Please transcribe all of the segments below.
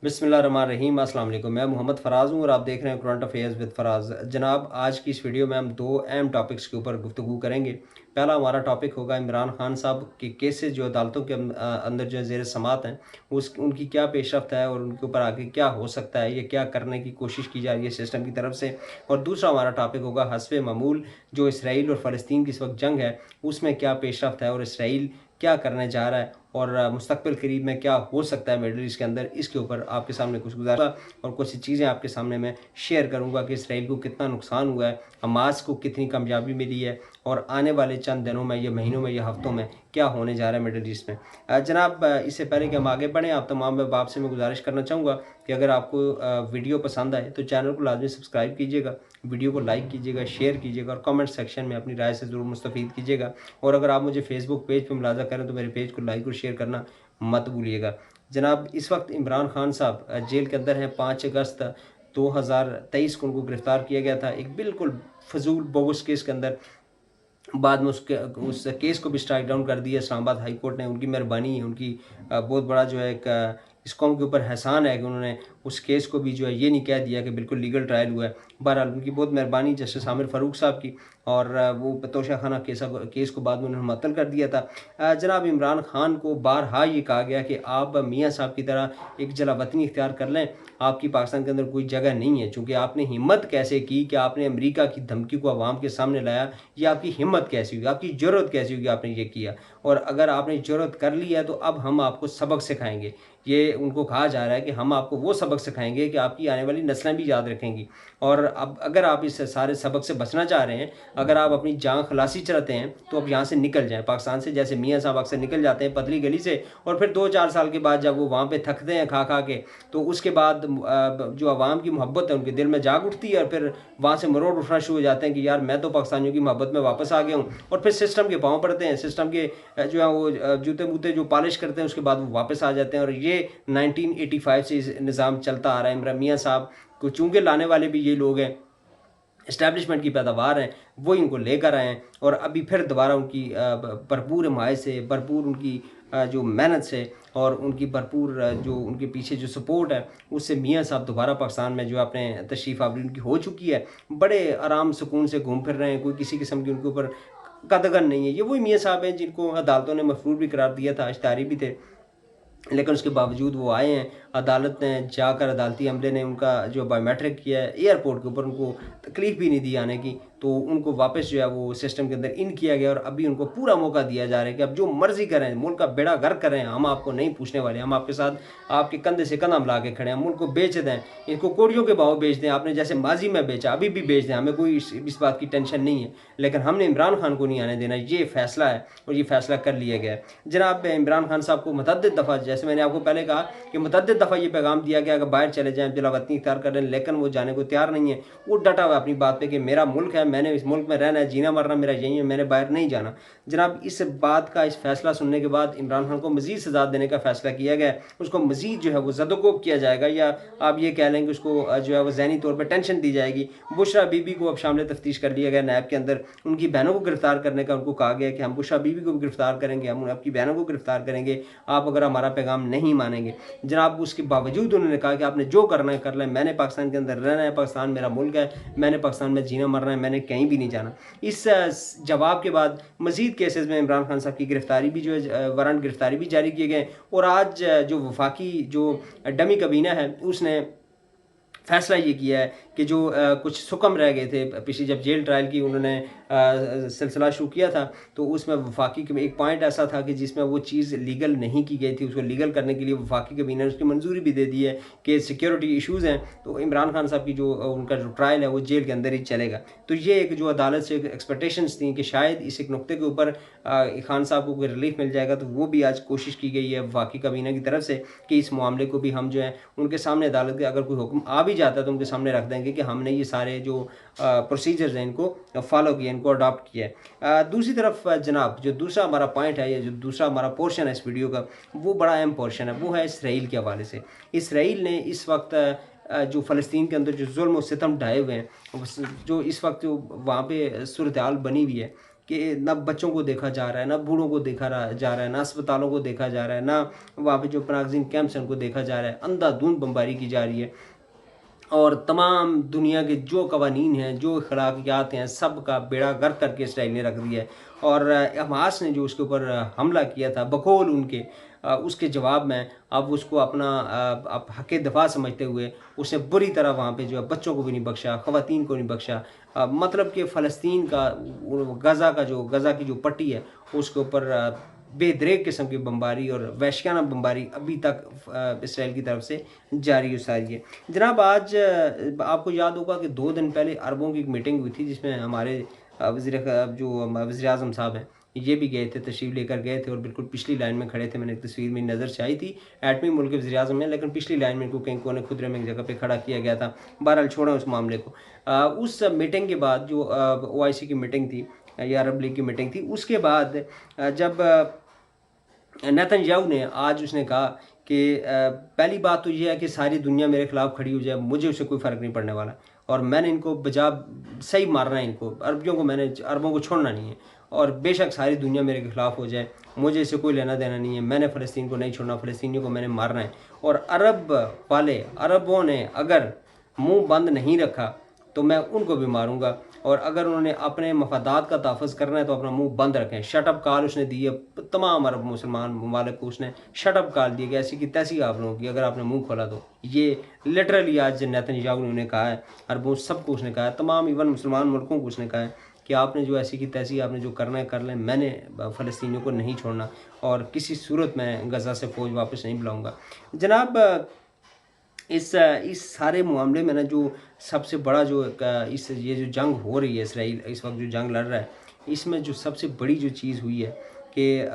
बिस्मिल्लाहिर्रहमानिर्रहीम अस्सलाम वालेकुम। मैं मोहम्मद फ़राज़ हूँ और आप देख रहे हैं करंट अफेयर्स विद फ़राज़। जनाब, आज की इस वीडियो में हम दो अहम टॉपिक्स के ऊपर गुफ्तगू करेंगे। पहला हमारा टॉपिक होगा इमरान खान साहब के केसेस जो अदालतों के अंदर जो ज़ेर समात हैं, उस उनकी क्या पेशरफ्त है और उनके ऊपर आगे क्या हो सकता है, ये क्या करने की कोशिश की जा रही है सिस्टम की तरफ से। और दूसरा हमारा टॉपिक होगा हस्बे मामूल जो इसराइल और फ़लस्तीन की इस वक्त जंग है, उसमें क्या पेशरफ्त है और इसराइल क्या करने जा रहा है और मुस्तकबिल करीब में क्या हो सकता है मिडल ईस्ट के अंदर। इसके ऊपर आपके सामने कुछ गुजारा और कुछ चीज़ें आपके सामने मैं शेयर करूंगा कि इसराइल को कितना नुकसान हुआ है, हमास को कितनी कामयाबी मिली है और आने वाले चंद दिनों में, या महीनों में, या हफ्तों में क्या होने जा रहा है मिडल ईस्ट में। जनाब, इससे पहले कि हम आगे बढ़ें, आप तमाम बाप से मैं गुजारिश करना चाहूँगा कि अगर आपको वीडियो पसंद आए तो चैनल को लाजमी सब्सक्राइब कीजिएगा, वीडियो को लाइक कीजिएगा, शेयर कीजिएगा और कमेंट सेक्शन में अपनी राय से ज़रूर मुस्तफ़ीद कीजिएगा। और अगर आप मुझे फेसबुक पेज पर मुलाज़ा करें तो मेरे पेज को लाइक और शेयर करना मत भूलिएगा। जनाब, इस वक्त इमरान खान साहब जेल के अंदर हैं। 5 अगस्त 2023 को उनको गिरफ़्तार किया गया था एक बिल्कुल फजूल बोगस केस के अंदर। बाद में उस केस को भी स्ट्राइक डाउन कर दिया इस्लामाबाद हाई कोर्ट ने। उनकी मेहरबानी है, उनकी बहुत बड़ा जो है एक इस कौम के ऊपर एहसान है कि उन्होंने उस केस को भी जो है ये नहीं कह दिया कि बिल्कुल लीगल ट्रायल हुआ है। बहरहाल उनकी बहुत मेहरबानी जस्टिस आमिर फ़ारूक साहब की, और वो तोशा खाना केस को बाद में उन्होंने मुअत्तल कर दिया था। जनाब, इमरान खान को बारहा ये कहा गया कि आप मियाँ साहब की तरह एक जलावतनी इख्तियार कर लें, आपकी पाकिस्तान के अंदर कोई जगह नहीं है। चूँकि आपने हिम्मत कैसे की कि आपने अमेरिका की धमकी को अवाम के सामने लाया, ये आपकी हिम्मत कैसी हुई, आपकी ज़रूरत कैसी हुई कि आपने ये किया। और अगर आपने ज़रूरत कर ली है तो अब हम आपको सबक सिखाएंगे। ये उनको कहा जा रहा है कि हम आपको वो सबक सिखाएंगे कि आपकी आने वाली नस्लें भी याद रखेंगी। और अब अगर आप इस सारे सबक से बचना चाह रहे हैं, अगर आप अपनी जान खलासी चाहते हैं, तो अब यहाँ से निकल जाएं पाकिस्तान से। जैसे मियाँ साहब अक्सर निकल जाते हैं पतली गली से, और फिर 2-4 साल के बाद जब वो वहाँ पे थकते हैं खा खा के, तो उसके बाद जो आवाम की मोहब्बत है उनके दिल में जाग उठती है और फिर वहाँ से मरोड़ उठना शुरू हो जाते हैं कि यार मैं तो पाकिस्तानियों की मोहब्बत में वापस आ गया हूँ। और फिर सिस्टम के पाँव पड़ते हैं, सिस्टम के जो है वो जूते मूते जो पॉलिश करते हैं, उसके बाद वो वापस आ जाते हैं। और ये 1985 से निज़ाम चलता आ रहा है। इमरान मियाँ साहब को चूंकि लाने वाले भी ये लोग हैं, इस्टेब्लिशमेंट की पैदावार हैं, वो इनको लेकर आए हैं। और अभी फिर दोबारा उनकी भरपूर हिमायत से, भरपूर उनकी जो मेहनत से और उनकी भरपूर जो उनके पीछे जो सपोर्ट है, उससे मियाँ साहब दोबारा पाकिस्तान में जो अपने तशरीफ़ आवरी उनकी हो चुकी है। बड़े आराम सुकून से घूम फिर रहे हैं, कोई किसी किस्म की उनके ऊपर कदगन नहीं है। ये वही मियाँ साहब हैं जिनको अदालतों ने मफरूर भी करार दिया था, अश्तारी भी थे, लेकिन उसके बावजूद वो आए हैं। अदालत ने जाकर, अदालती अमले ने उनका जो बायोमेट्रिक किया है एयरपोर्ट के ऊपर, उनको तकलीफ़ भी नहीं दी आने की, तो उनको वापस जो है वो सिस्टम के अंदर इन किया गया। और अभी उनको पूरा मौका दिया जा रहा है कि अब जो मर्ज़ी करें, मुल्क का बेड़ा गर्क करें, हम आपको नहीं पूछने वाले। हम आपके साथ आपके कंधे से कंधा मिला के खड़े हैं। मुल्क को बेच दें, इनको कोड़ियों के भाव बेच दें, आपने जैसे माजी में बेचा अभी भी बेच दें, हमें कोई इस बात की टेंशन नहीं है। लेकिन हमने इमरान खान को नहीं आने देना, ये फ़ैसला है और ये फ़ैसला कर लिया गया है। जनाब, इमरान खान साहब को मुतअद्दिद दफ़ा, जैसे मैंने आपको पहले कहा कि मुतअद्दिद दफ़ा ये पैगाम दिया गया कि बाहर चले जाएँ, जलावतनी इख्तियार कर लें, लेकिन वो जाने को तैयार नहीं है। वो डटा हुआ अपनी बात पे कि मेरा मुल्क है, मैंने इस मुल्क में रहना है, जीना मरना मेरा यही है, मैंने बाहर नहीं जाना। जनाब, इस बात का, इस फैसला सुनने के बाद इमरान खान को मज़ीद सज़ा देने का फ़ैसला किया गया है। उसको मज़ीद जो है वो ज़दोकोब किया जाएगा, या आप ये कह लें कि उसको जो है वो ज़हनी तौर पर टेंशन दी जाएगी। बुशरा बीबी को अब शामिल तफ्तीश कर लिया गया नैब के अंदर। उनकी बहनों को गिरफ्तार करने का उनको कहा गया कि हम बुशरा बीबी को भी गिरफ्तार करेंगे, हम आपकी बहनों को गिरफ्तार करेंगे, आप अगर हमारा पैगाम नहीं मानेंगे। जनाब, उसके बावजूद उन्होंने कहा कि आपने जो करना है कर लें, मैंने पाकिस्तान के अंदर रहना है, पाकिस्तान मेरा मुल्क है, मैंने पाकिस्तान में जीना मरना है, मैंने कहीं भी नहीं जाना। इस जवाब के बाद मज़ीद केसेस में इमरान खान साहब की गिरफ्तारी भी जो है, वारंट गिरफ्तारी भी जारी किए गए। और आज जो वफाकी जो डमी कबीना है, उसने फैसला ये किया है कि जो कुछ सुकम रह गए थे पिछली, जब जेल ट्रायल की उन्होंने सिलसिला शुरू किया था, तो उसमें वफाकी में एक पॉइंट ऐसा था कि जिसमें वो चीज़ लीगल नहीं की गई थी, उसको लीगल करने के लिए वफाकी कबीना ने उसकी मंजूरी भी दे दी है कि सिक्योरिटी इशूज़ हैं, तो इमरान खान साहब की जो उनका जो ट्रायल है वो जेल के अंदर ही चलेगा। तो ये एक जो अदालत से एक्सपेक्टेशंस थी कि शायद इस एक नुक्ते के ऊपर खान साहब को कोई रिलीफ मिल जाएगा, तो वो भी आज कोशिश की गई है वफाकी कबीना की तरफ से कि इस मामले को भी हम जो है उनके सामने, अदालत के अगर कोई हुक्म आ भी जाता है तो उनके सामने रख देंगे कि हमने ये सारे जो प्रोसीजर्स हैं इनको फॉलो किए, इनको अडॉप्ट किया है। दूसरी तरफ जनाब, जो दूसरा हमारा पॉइंट है, या जो दूसरा हमारा पोर्शन है इस वीडियो का, वो बड़ा अहम पोर्शन है, वो है इसराइल के हवाले से। इसराइल ने इस वक्त जो फ़लस्तीन के अंदर जो जुल्म और सितम ढाए हुए हैं, जो इस वक्त जो वहाँ पे सूरत हाल बनी हुई है, कि ना बच्चों को देखा जा रहा है, ना बूढ़ों को जा रहा है, ना अस्पतालों को देखा जा रहा है, ना वहाँ पे जो पनागज़ीन कैंप्स हैं उनको देखा जा रहा है। अंधाधुंध बमबारी की जा रही है और तमाम दुनिया के जो कवानीन हैं, जो अखलाकियात हैं, सब का बेड़ा गर्क करके इसराइल ने रख दिया है। और हमास ने जो उसके ऊपर हमला किया था बकौल उनके, उसके जवाब में अब उसको अपना अब हक़ दफ़ा समझते हुए उसने बुरी तरह वहाँ पे जो है बच्चों को भी नहीं बख्शा, ख़वातीन को नहीं बख्शा। मतलब कि फ़लस्तीन का गज़ा की जो पट्टी है उसके ऊपर बेदरेग किस्म की बमबारी और वहशियाना बमबारी अभी तक इसराइल की तरफ से जारी सारी है। जनाब आज आपको याद होगा कि 2 दिन पहले अरबों की एक मीटिंग हुई थी जिसमें हमारे वज़ीर-ए-आज़म साहब हैं, ये भी गए थे, तशरीफ़ लेकर गए थे और बिल्कुल पिछली लाइन में खड़े थे। मैंने एक तस्वीर मेरी नज़र से आई थी, एटमी मुल्क के वज़ीर-ए-आज़म हैं लेकिन पिछली लाइन में इनको कहीं कोने खुदरे में एक जगह पे खड़ा किया गया था। बहरहाल छोड़ें उस मामले को। उस मीटिंग के बाद जो ओआईसी की मीटिंग थी या अरब लीग की मीटिंग थी, उसके बाद जब नेतन्याहू ने आज उसने कहा कि पहली बात तो ये है कि सारी दुनिया मेरे खिलाफ खड़ी हो जाए, मुझे उससे कोई फ़र्क नहीं पड़ने वाला और मैंने इनको बजा सही मारना है इनको, अरबों को छोड़ना नहीं है और बेशक सारी दुनिया मेरे खिलाफ हो जाए, मुझे इससे कोई लेना देना नहीं है, मैंने फ़लस्तीन को नहीं छोड़ना, फ़लस्तीनियों को मैंने मारना है। और अरबों ने अगर मुँह बंद नहीं रखा तो मैं उनको भी मारूँगा और अगर उन्होंने अपने मफादात का तहफ़्फ़ुज़ करना है तो अपना मुँह बंद रखें। शट अप कॉल उसने दी है तमाम अरब मुसलमान ममालिक को, उसने शट अप कॉल दी कि ऐसी की तैसी आप लोगों की अगर आपने मुँह खोला तो। ये लिटरली आज नेतन्याहू ने उन्हें कहा है, अरबों सबको उसने कहा है, तमाम इवन मुसलमान मुल्कों को उसने कहा है कि आपने जो ऐसी की तैसी आपने जो करना है कर लें, मैंने फ़लस्तीनियों को नहीं छोड़ना और किसी सूरत में गज़ा से फ़ौज वापस नहीं बुलाऊँगा। जनाब इस सारे मामले में ना जो सबसे बड़ा जो ये जो जंग हो रही है, इसराइल इस वक्त जो जंग लड़ रहा है, इसमें जो सबसे बड़ी जो चीज़ हुई है कि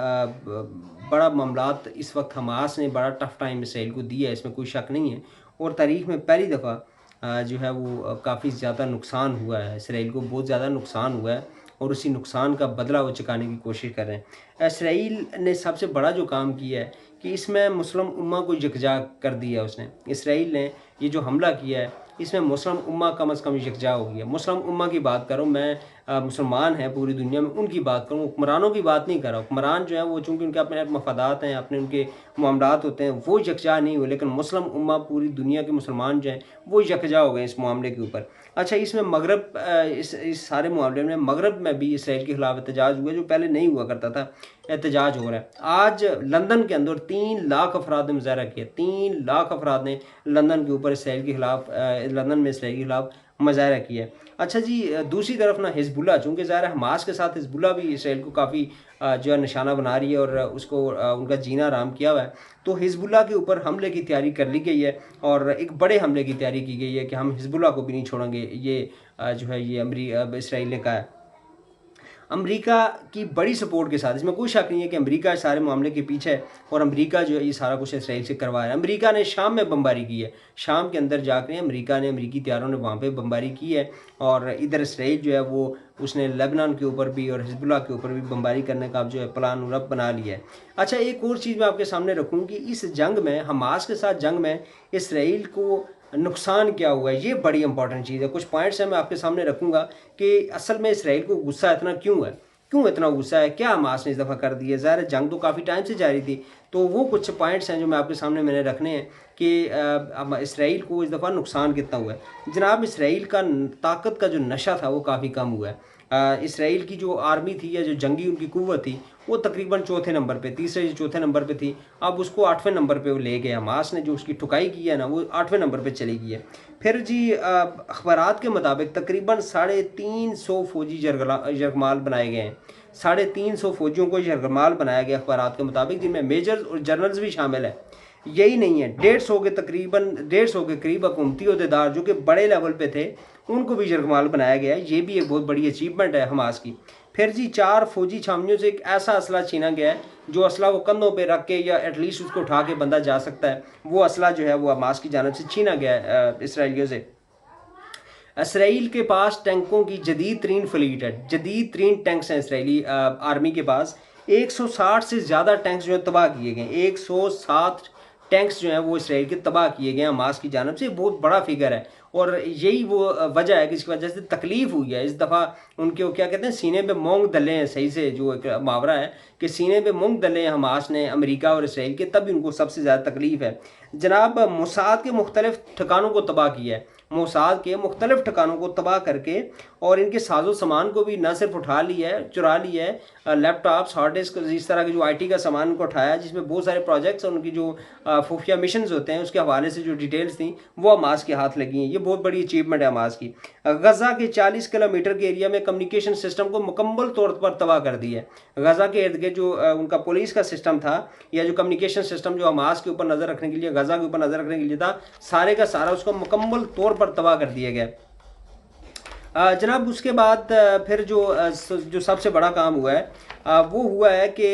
बड़ा मामलात इस वक्त हमास ने बड़ा टफ टाइम इसराइल को दिया है, इसमें कोई शक नहीं है। और तारीख़ में पहली दफ़ा जो है वो काफ़ी ज़्यादा नुकसान हुआ है, इसराइल को बहुत ज़्यादा नुकसान हुआ है और उसी नुकसान का बदला वो चुकाने की कोशिश कर रहे हैं। इसराइल ने सबसे बड़ा जो काम किया है कि इसमें मुस्लिम उम्मा को यकजा कर दिया उसने। इसराइल ने ये जो हमला किया है इसमें मुस्लिम उम्मा कम से कम यकजा हो गई है। मुस्लिम उम्मा की बात करूँ मैं, मुसलमान हैं पूरी दुनिया में उनकी बात करूँ, हुक्मरानों की बात नहीं कर रहा। हुक्मरान जो है वो चूँकि उनके अपने मफादात हैं, अपने उनके मामलात होते हैं, वो यकजा नहीं हुए, लेकिन मुस्लिम उम्मा पूरी दुनिया के मुसलमान जो हैं वो यकजा हो गए इस मामले के ऊपर। अच्छा, इसमें मगरब इस सारे मामले में मगरब में भी इसराइल के खिलाफ एहतजाज हुआ जो पहले नहीं हुआ करता था, एहतजाज हो रहा है। आज लंदन के अंदर 3 लाख अफराद ने मुजाहरा किया, 3 लाख अफराद ने लंदन के ऊपर इसराइल के खिलाफ लंदन में इसराइल के खिलाफ मुजाहरा किया। अच्छा जी, दूसरी तरफ ना हिजबुल्लाह, चूँकि ज़ाहिर है हमास के साथ हिजबुल्लाह भी इसराइल को काफ़ी जो है निशाना बना रही है और उसको उनका जीना हराम किया हुआ है। तो हिजबुल्लाह के ऊपर हमले की तैयारी कर ली गई है और एक बड़े हमले की तैयारी की गई है कि हम हिजबुल्लाह को भी नहीं छोड़ेंगे। ये जो है ये इसराइल ने कहा है। अमेरिका की बड़ी सपोर्ट के साथ, इसमें कोई शक नहीं है कि अमेरिका इस सारे मामले के पीछे है और अमेरिका जो है ये सारा कुछ इसराइल से करवा रहा है। अमेरिका ने शाम में बमबारी की है, शाम के अंदर जाकर अमेरिकी त्यारों ने वहाँ पे बमबारी की है और इधर इसराइल जो है वो उसने लेबनान के ऊपर भी और हिजबुल्लाह के ऊपर भी बमबारी करने का जो है प्लान उन्होंने बना लिया है। अच्छा, एक और चीज़ मैं आपके सामने रखूँ कि इस जंग में, हमास के साथ जंग में इसराइल को नुकसान क्या हुआ है, ये बड़ी इंपॉर्टेंट चीज़ है। कुछ पॉइंट्स हैं मैं आपके सामने रखूँगा कि असल में इसराइल को गुस्सा इतना क्यों है, क्यों इतना गुस्सा है, क्या हमास ने इस दफ़ा कर दिया। ज़ाहिर है जंग तो काफ़ी टाइम से जारी थी, तो वो कुछ पॉइंट्स हैं जो मैं आपके सामने मैंने रखने हैं कि इसराइल को इस दफ़ा नुकसान कितना हुआ है। जनाब, इसराइल का ताकत का जो नशा था वो काफ़ी कम हुआ है। इसराइल की जो आर्मी थी या जो जंगी उनकी कुव्वत थी वो तकरीबन चौथे नंबर पे, तीसरे या चौथे नंबर पे थी। अब उसको 8वें नंबर पे वो ले गए। हमास ने जो उसकी ठुकाई की है ना वो 8वें नंबर पे चली गई है। फिर जी अखबारात के मुताबिक तकरीबन 350 फौजी यरगमाल बनाए गए हैं। 350 फौजियों को यरगमाल बनाया गया अखबारात के मुताबिक, जिनमें मेजर्स और जनरल्स भी शामिल है। यही नहीं है, 150 के करीब हुकूमती अहदेदार जो कि बड़े लेवल पे थे उनको भी यरगमाल बनाया गया है। ये भी एक बहुत बड़ी अचीवमेंट है हमास की। फिर जी 4 फौजी छावनियों से एक ऐसा असला छीना गया है जो असला वो कंधों पे रख के या एटलीस्ट उसको उठा के बंदा जा सकता है, वो असला जो है वो हमास की जानब से छीना गया है इसराइलियों से। इसराइल के पास टैंकों की जदीद तरीन फ्लीट है, जदीद तरीन टैंक्स हैं इसराइली आर्मी के पास। 160 से ज़्यादा टैंक्स जो है तबाह किए गए, 160 टैंक्स जो हैं वो इसराइल के तबाह किए गए हैं हमास की जानब से। बहुत बड़ा फिगर है और यही वो वजह है कि इसकी वजह से तकलीफ हुई है। इस दफ़ा उनके वो क्या कहते हैं, सीने पे मूंग दले हैं, सही से जो एक मुहावरा है कि सीने पे मूंग दले हैं हमास ने, अमेरिका और इसराइल के, तब भी उनको सबसे ज़्यादा तकलीफ है। जनाब मोसाद के मुख्तलिफ ठिकानों को तबाह किया है, मोसाद के मुख्तलिफ ठिकानों को तबाह करके और इनके साजो सामान को भी न सिर्फ उठा लिया है, चुरा लिया है, लैपटॉप्स, हार्ड डिस्क, इस तरह के जो IT का सामान को उठाया, जिसमें बहुत सारे प्रोजेक्ट्स और उनकी जो खुफिया मिशन होते हैं उसके हवाले से जो डिटेल्स थी वो हमास के हाथ लगी हैं। ये बहुत बड़ी अचीवमेंट है हमास की। गज़ा के 40 किलोमीटर के एरिया में कम्युनिकेशन सिस्टम को मुकम्मल तौर पर तबाह कर दिया है। गज़ा के इर्द गिर्द जो उनका पुलिस का सिस्टम था या जो कम्युनिकेशन सिस्टम जो हमास के ऊपर नज़र रखने के लिए, गज़ा के ऊपर नज़र रखने के लिए था, सारे का सारा उसको मुकम्मल तौर पर तबाह कर दिया गया। जनाब उसके बाद फिर जो सबसे बड़ा काम हुआ है वो हुआ है कि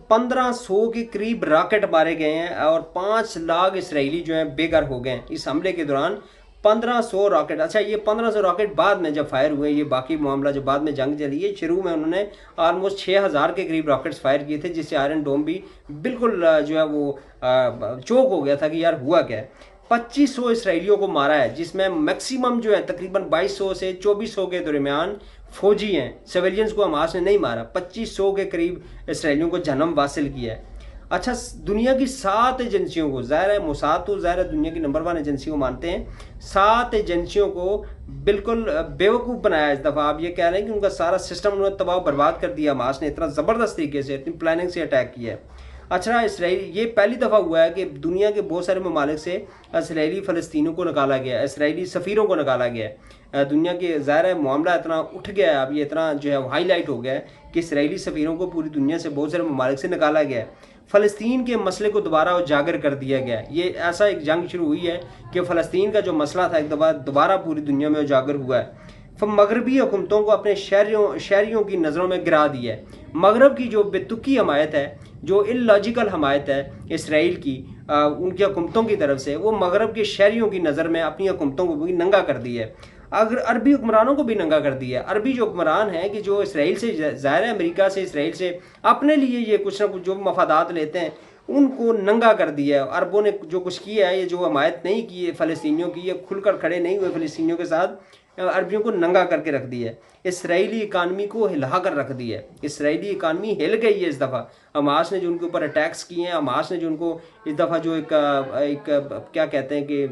1500 के करीब रॉकेट मारे गए हैं और 5 लाख इसराइली जो हैं बेघर हो गए हैं इस हमले के दौरान। 1500 रॉकेट, अच्छा ये 1500 रॉकेट बाद में जब फायर हुए, ये बाकी मामला जो बाद में जंग चली है, शुरू में उन्होंने ऑलमोस्ट 6000 के करीब रॉकेट्स फायर किए थे, जिससे आयरन डोम भी बिल्कुल जो है वो चौक हो गया था कि यार हुआ क्या है। 2500 इसराइलियों को मारा है, जिसमें मैक्सिमम जो है तकरीबन 2200 से 2400 के दरमियान फौजी हैं, सिविलियंस को हमास ने नहीं मारा। 2500 के करीब इसराइलियों को जन्म हासिल किया है। अच्छा, दुनिया की 7 एजेंसियों को, ज़ाहिर है मोसाद तो ज़ाहिर है दुनिया की नंबर 1 एजेंसी को मानते हैं, 7 एजेंसियों को बिल्कुल बेवकूफ़ बनाया इस दफ़ा। आप ये कह रहे हैं कि उनका सारा सिस्टम उन्होंने तबाह बर्बाद कर दिया, हमास ने इतना ज़बरदस्त तरीके से, इतनी प्लानिंग से अटैक किया है। अच्छा, इसराइल, ये पहली दफ़ा हुआ है कि दुनिया के बहुत सारे ममालिक से इसराइली फ़लस्तीनों को निकाला गया, इसराइली सफ़ीरों को निकाला गया है। दुनिया के ज़ाहिर है मामला इतना उठ गया है, अब ये इतना जो है हाईलाइट हो गया है कि इसराइली सफ़ीरों को पूरी दुनिया से, बहुत सारे ममालिक से निकाला गया है। फ़लस्तीन के मसले को दोबारा उजागर कर दिया गया है। ये ऐसा एक जंग शुरू हुई है कि फ़लस्तीन का जो मसला था एक दफ़ा दोबारा पूरी दुनिया में उजागर हुआ है। मगरबी हुकूमतों को अपने शहरियों की नज़रों में गिरा दिया है। मगरब की जो बेतुकी हमायत है, जो इलॉजिकल हमायत है इसराइल की उनकी हुकूमतों की तरफ से, वो मगरब के शहरियों की नज़र में अपनी हुकूमतों को भी नंगा कर दिया है। अगर अरबी हुक्मरानों को भी नंगा कर दिया है। अरबी जो हुक्मरान हैं कि जो इसराइल से, ज़ाहिर है अमेरिका से, इसराइल से अपने लिए ये कुछ ना कुछ जो मफादात लेते हैं, उनको नंगा कर दिया है। अरबों ने जो कुछ किया है, ये जो हमायत नहीं की है फ़लस्तीनियों की, ये खुलकर खड़े नहीं हुए फ़लस्तीनियों के साथ, अरबियों को नंगा करके रख दिया है। इसराइली इकानमी को हिला कर रख दिया है। इसराइली इकानमी हिल गई है इस दफ़ा। हमास ने जो उनके ऊपर अटैक्स किए हैं, हमास ने जो उनको इस दफ़ा जो एक क्या कहते हैं कि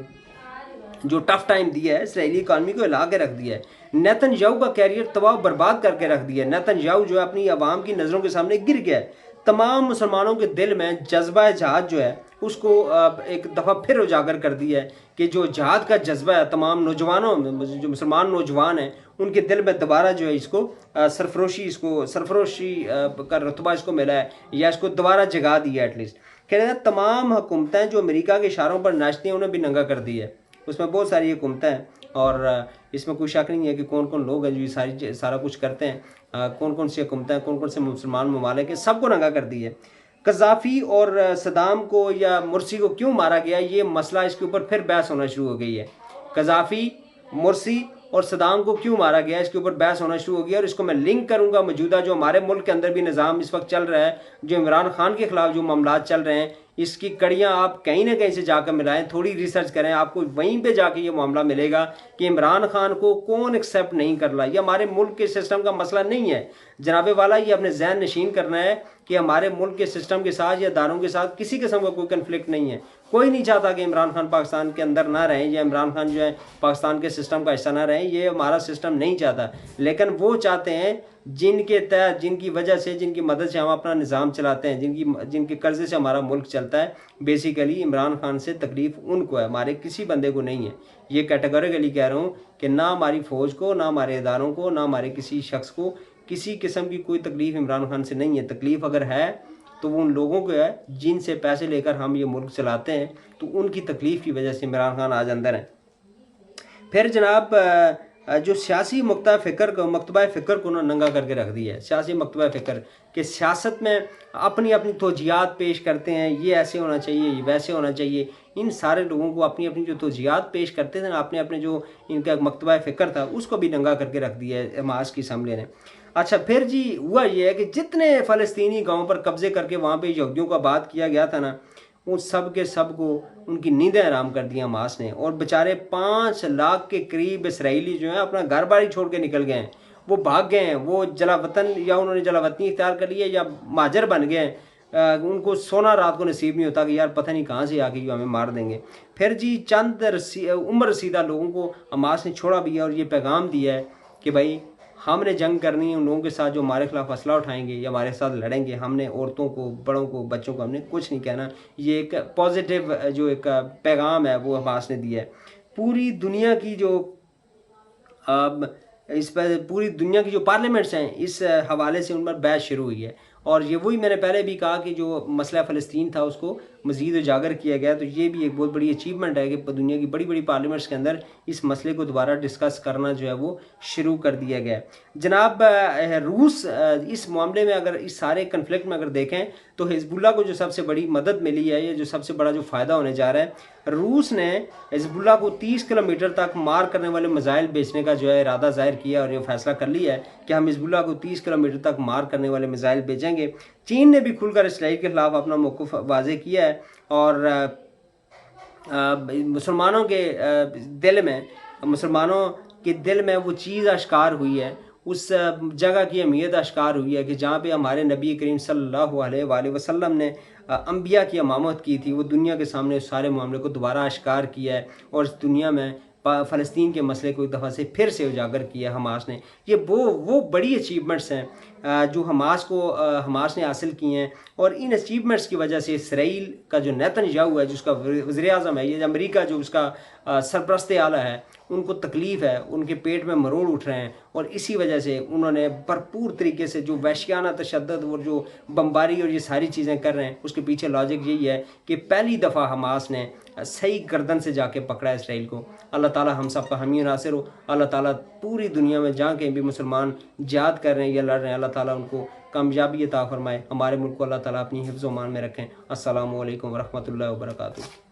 जो टफ टाइम दिया है, इसराइली इकानमी को हिला के रख दिया है। नेतन्याहू का कैरियर तबाह बर्बाद करके रख दिया है। नेतन्याहू जो है अपनी आवाम की नज़रों के सामने गिर गया है। तमाम मुसलमानों के दिल में जज्बा जहाद जो है उसको एक दफ़ा फिर उजागर कर दिया है कि जो जहाद का जज्बा है तमाम नौजवानों में, जो मुसलमान नौजवान हैं उनके दिल में दोबारा जो है इसको सरफरोशी का रुतबा इसको मिला है, या इसको दोबारा जगा दिया एटलीस्ट। कहते हैं तमाम हुकूमतें जो अमेरिका के इशारों पर नाचती हैं उन्हें भी नंगा कर दिया है। उसमें बहुत सारी हुकूमतें हैं और इसमें कोई शक नहीं है कि कौन कौन लोग हैं जो ये सारा कुछ करते हैं, कौन कौन सी हुकूमतें, कौन कौन से मुसलमान ममालिक हैं, सबको नंगा कर दी है। कज़ाफ़ी और सदाम को या मुर्सी को क्यों मारा गया, ये मसला, इसके ऊपर फिर बहस होना शुरू हो गई है। कज़ाफ़ी, मुर्सी और सदाम को क्यों मारा गया, इसके ऊपर बहस होना शुरू हो गया। और इसको मैं लिंक करूंगा मौजूदा जो हमारे मुल्क के अंदर भी निज़ाम इस वक्त चल रहा है, जो इमरान खान के ख़िलाफ़ जो मामलात चल रहे हैं, इसकी कड़ियाँ आप कहीं ना कहीं से जाकर मिलाएं, थोड़ी रिसर्च करें, आपको वहीं पे जाके ये मामला मिलेगा कि इमरान खान को कौन एक्सेप्ट नहीं कर रहा। ये हमारे मुल्क के सिस्टम का मसला नहीं है जनाबे वाला, ये अपने जहन नशीन करना है कि हमारे मुल्क के सिस्टम के साथ या दारों के साथ किसी किस्म का कोई कन्फ्लिक्ट नहीं है। कोई नहीं चाहता कि इमरान खान पाकिस्तान के अंदर ना रहें या इमरान खान जो है पाकिस्तान के सिस्टम का हिस्सा ना रहें, ये हमारा सिस्टम नहीं चाहता। लेकिन वो चाहते हैं जिनके तहत, जिनकी वजह से, जिनकी मदद से हम अपना निज़ाम चलाते हैं, जिनके कर्जे से हमारा मुल्क चलता है, बेसिकली इमरान खान से तकलीफ़ उनको है, हमारे किसी बंदे को नहीं है। ये कैटेगोरिकली कह रहा हूँ कि ना हमारी फ़ौज को, ना हमारे इदारों को, ना हमारे किसी शख्स को किसी किस्म की कोई तकलीफ़ इमरान खान से नहीं है। तकलीफ़ अगर है तो वो उन लोगों को है जिनसे पैसे लेकर हम ये मुल्क चलाते हैं, तो उनकी तकलीफ़ की वजह से इमरान खान आज अंदर हैं। फिर जनाब जो सियासी मकतबा फ़िक्र को नंगा करके रख दिया है। सियासी मकतबा फ़िक्र कि सियासत में अपनी अपनी तौजीहात पेश करते हैं, ये ऐसे होना चाहिए, ये वैसे होना चाहिए। इन सारे लोगों को अपनी अपनी जो तौजीहात पेश करते थे ना, अपने अपने जो इनका मकतबा फ़िक्र था, उसको भी नंगा करके रख दिया है हमास की असम्बली ने। अच्छा, फिर जी हुआ ये है कि जितने फ़लस्तीनी गाँव पर कब्ज़े करके वहाँ पर यहूदियों को आबाद किया गया था ना, उन सब के सब को उनकी नींदें हराम कर दी हमास ने। और बेचारे 5 लाख के करीब इसराइली जो हैं अपना घर बारी छोड़ के निकल गए हैं, वो भाग गए हैं, वो जला वतन या उन्होंने जला वतनी इख्तियार कर लिया या महाजर बन गए हैं। उनको सोना रात को नसीब नहीं होता कि यार पता नहीं कहाँ से आके जो हमें मार देंगे। फिर जी चंद उम्र रसीदा लोगों को हमास ने छोड़ा भी है और ये पैगाम दिया है कि भाई हमने जंग करनी है, उन लोगों के साथ जो हमारे खिलाफ असला उठाएंगे या हमारे साथ लड़ेंगे, हमने औरतों को, बड़ों को, बच्चों को हमने कुछ नहीं कहना। ये एक पॉजिटिव जो एक पैगाम है वो हमास ने दिया है। पूरी दुनिया की जो इस पर पूरी दुनिया की जो पार्लियामेंट्स हैं इस हवाले से उन पर बहस शुरू हुई है। और ये वही मैंने पहले भी कहा कि जो मसला फ़लस्तीन था उसको मज़ीद उजागर किया गया। तो ये भी एक बहुत बड़ी अचीवमेंट है कि दुनिया की बड़ी बड़ी पार्लियामेंट्स के अंदर इस मसले को दोबारा डिस्कस करना जो है वो शुरू कर दिया गया है। जनाब रूस इस मामले में अगर इस सारे कन्फ्लिक्ट में अगर देखें तो हिजबुल्ला को जो सबसे बड़ी मदद मिली है, ये जो सबसे बड़ा जो फ़ायदा होने जा रहा है, रूस ने हिजबुल्ला को 30 किलोमीटर तक मार करने वाले मिसाइल बेचने का जो है इरादा ज़ाहिर किया और ये फैसला कर लिया है कि हम हिजबुल्ला को 30 किलोमीटर तक मार करने वाले मिसाइल बेचेंगे। चीन ने भी खुलकर इसराइल के खिलाफ अपना मौक़िफ़ वाज़े किया है और मुसलमानों के दिल में वो चीज़ आश्कार हुई है, उस जगह की अहमियत आश्कार हुई है कि जहाँ पे हमारे नबी करीम सल्लल्लाहु अलैहि वसल्लम ने अंबिया की इमामत की थी, वो दुनिया के सामने उस सारे मामले को दोबारा आश्कार किया है और इस दुनिया में फ़लस्तीन के मसले को एक दफ़ा से फिर से उजागर किया हमास ने। ये वो बड़ी अचीवमेंट्स हैं जो हमास ने हासिल की हैं। और इन अचीवमेंट्स की वजह से इसराइल का जो नेतन्याहू है, जो उसका वज़ीर-ए-आज़म है, ये अमेरिका जो उसका सरपरस्त आला है, उनको तकलीफ़ है, उनके पेट में मरोड़ उठ रहे हैं और इसी वजह से उन्होंने भरपूर तरीके से जो वहशियाना तशद्दुद और जो बमबारी और ये सारी चीज़ें कर रहे हैं, उसके पीछे लॉजिक यही है कि पहली दफ़ा हमास ने सही गर्दन से जाके पकड़ा इसराइल को। अल्लाह ताला हम सब का हामी नासिर हो। अल्लाह ताला पूरी दुनिया में जहाँ कहीं भी मुसलमान जिहाद कर रहे हैं या लड़ रहे हैं, अल्लाह ताला उनको कामयाबी अता फरमाए। हमारे मुल्क को अल्लाह ताला अपनी हिफ्ज़-ओ-मान में रखें। अस्सलामु अलैकुम व रहमतुल्लाहि व बरकातुहू।